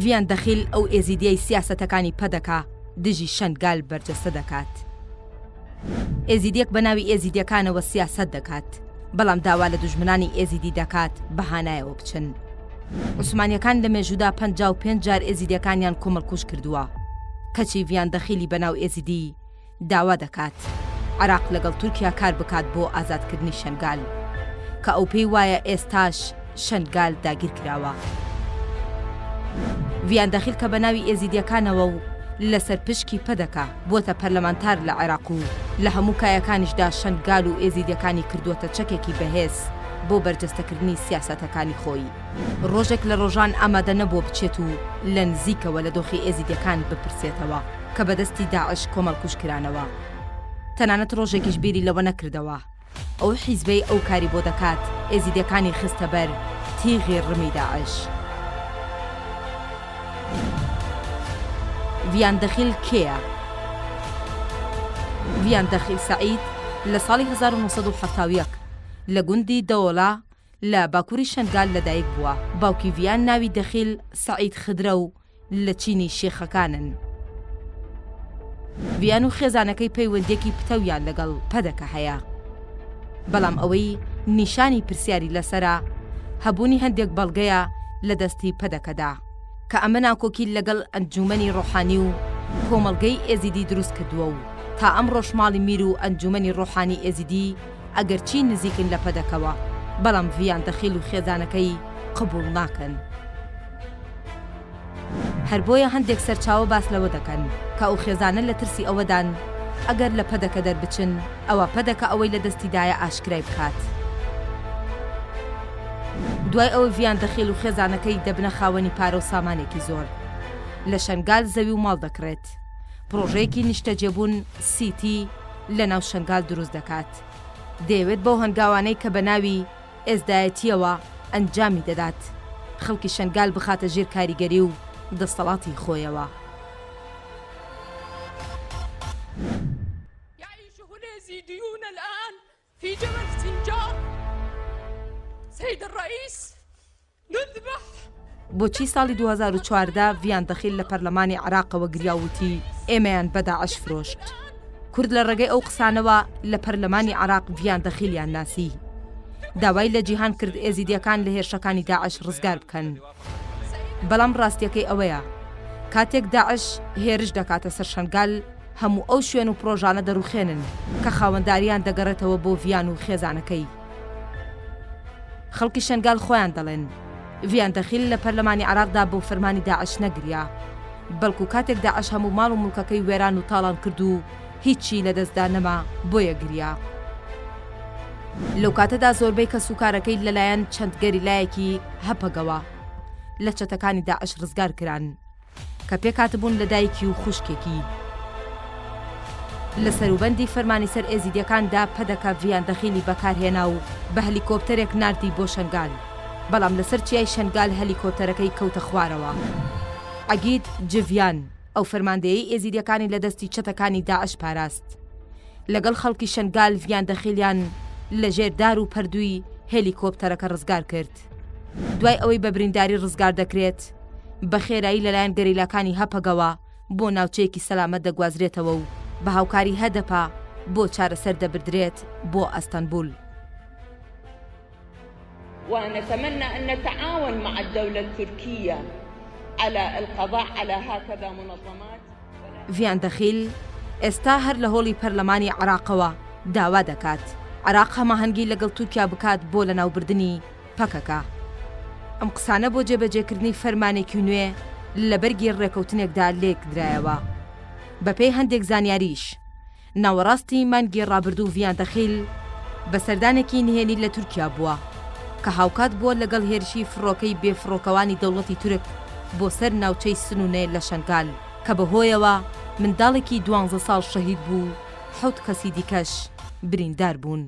ڤیان دەخیل ئەو ئێزیدیەی سیاسەتەکانی پەدەکا دژی شەنگال بەرجەستە دەکات. ئێزیدیەک بە ناوی ئێزیدیەکانەوە سیاسەت دەکات، بەڵام داوا لە دوژمنانی ئێزیدی دەکات بەهانایەوە بچن. عوسمانیەکان لە مێژوودا 55 جار ئێزیدیەکانیان کۆمەڵکوژ کردووە. کەچی ڤیان دەخیلی بەناو ئێزیدی داوا دەکات عێراق لەگەڵ تورکیا کار بکات بۆ ئازادکردنی شەنگال، کە ئەو پێی وایە ئێستاش شەنگال داگیر کراوە. ڤیان دەخیل کە بە ناوی ئێزیدیەکانەوە و لەسەر پشکی پەدەکە بۆتە پەرلەمانتار لە عێراق و لە هەموو کایەکانیشدا شەنگال و ئێزیدیەکانی کردووەتە چەکێکی بەهێز بۆ بەرجەستەکردنی سیاسەتەکانی خۆی. ڕۆژێک لە ڕۆژان ئامادە نەبووە بچێت و لە نزیکەوە لە دۆخی ئێزیدیەکان بپرسێتەوە کە بەدەستی داعش کۆمەڵکوژ کرانەوە. تەنانەت ڕۆژێکیش بیری لەوە نەکردەوە ئەو حیزبەی ئەو کاری بۆ دەکات ئێزیدیەکانی خستە بەر تیغی ڕمی داعش. ڤیان دەخیل کێیە؟ ڤیان دەخیل سەعید لە ساڵی 1970 لە گوندی دەوڵا لە باکووری شەنگال لەدایک بووە. باوکی ڤیان ناوی دەخیل سەعید خدرە و لە چینی شێخەکانن. ڤیان و خێزانەکەی پەیوەندێکی پتەویان لەگەڵ پەدەکە هەیە، بەڵام ئەوەی نیشانی پرسیاری لەسەرە هەبوونی هەندێک بەڵگەیە لە دەستی پەدەکەدا کە ئەمە ناکۆکی لەگەڵ ئەنجومەنی ڕۆحانی و کۆمەڵگەی ئێزیدی دروست کردووە و تا ئەم ڕۆژماڵی میر و ئەنجومەنی ڕۆحانی ئێزیدی ئەگەرچی نزیکن لە پەدەکەوە، بەڵام ڤیان دەخیل و خێزانەکەی قبوڵ ناکەن. هەر بۆیە هەندێک سەرچاوە باس لەوە دەکەن کە ئەو خێزانە لە ترسی ئەوەدان ئەگەر لە پەدەکە دەربچن ئەوە پەدەکە ئەوەی لە دەستیدایە ئاشکرای بکات. دوای ئەوە ڤیان دەخیل و خێزانەکەی دەبنە خاوەنی پارە و سامانێکی زۆر. لە شەنگال زەوی و ماڵ دەکرێت. پرۆژەیەکی نیشتەجێبوون سیتی لە ناو شەنگال دروست دەکات. دەیەوێت بەو هەنگاوانەی کە بە ناوی ئێزدایەتیەوە ئەنجامی دەدات خەڵکی شەنگال بخاتە ژێر کاریگەری و دەسەڵاتی خۆیەوە. يعيش اليزيديون الآن في جبل سنجار. سيد الرئيس نذبح. بۆچی ساڵی 2014 ڤیان دەخیل لە پەرلەمانی عێراقەوە گریاوتی ئێمەیان بە داعش فرۆشت. کورد لە ڕێگەی ئەو قسانەوە لە پەرلەمانی عێراق ڤیان دەخیلیان ناسی. داوای لە جیهان کرد ئێزیدیەکان لە هێرشەکانی داعش ڕزگار بکەن. بەڵام ڕاستیەکەی ئەوەیە کاتێک داعش هێرش دەکاتە سەر شەنگال هەموو ئەو شوێن و پرۆژانە دەڕوخێنن کە خاوەنداریان دەگەڕێتەوە بۆ ڤیان و خێزانەکەی. خەڵکی شەنگال خۆیان دەڵێن ڤیان دەخیل لە پەرلەمانی عێراقدا بۆ فەرمانی داعش نەگریا، بەڵکو کاتێک داعش هەموو ماڵ و مڵکەکەی وێران و تاڵان کرد و هیچی لە دەستدا نەما بۆیە گریا. لەو کاتەدا زۆربەی کە سوکارەکەی لەلایەن چەند گەریلایەکی هەپەگەوە لە چەتەکانی داعش ڕزگار کران کە پێکاتبوون لە دایکی و خوشکێکی. لە سەروبەندی فەرمانی سەر ئێزیدیەکاندا پەدەکە ڤیان دەخیلی بەکارهێنا و بە هەلیکۆپتەرێک ناردی بۆ شەنگال، بەڵام لەسەر چیای شەنگال هەلیکۆپتەرەکەی کەوتە خوارەوە. عەگید جڤیان ئەو فەرماندەیەی ئێزیدیەکانی لە دەستی چەتەکانی داعش پاراست. لەگەڵ خەڵکی شەنگال ڤیان دەخیلیان لە ژێردار و پەردووی هێلیکۆپتەرەکە ڕزگار کرد. دوای ئەوەی بە برینداری ڕزگار دەکرێت بە خێرایی لەلایەن گەریلاکانی هەپەگەوە بۆ ناوچەیەکی سەلامەت دەگوازرێتەوە و بە هاوکاری هەدەپا بۆ چارەسەر دەبردرێت بۆ ئەستەنبول. ونتمنى أن نتعاون مع الدولة التركية على القضاء على هكذا منظمات. ڤیان دەخیل ئێستا هەر لە هۆڵی پەرلەمانی عێراقەوە داوا دەکات عێراق هەماهەنگی لەگەڵ تورکیا بکات بۆ لە ناوبردننی پەکەکە. ئەم قسانە بۆ جێبەجێکردنی فەرمانێکی نوێ لە بەرگی ڕێکەوتنێکدا لێک درایەوە. بەپێی هەندێک زانیاریش ناوەڕاستی مانگی ڕابردوو ڤیان دەخیل بە سەردانێکی نهێنی لە تورکیا بووە کە هاوکات بووە لەگەڵ هێرشی فڕۆکەی بێفڕۆکەوانی دەوڵەتی تورک بۆ سەر ناوچەی سنوونێ لە شەنگال کە بەهۆیەوە منداڵێکی 12 ساڵ شەهید بوو، 7 کەسی دیکەش بریندار بوون.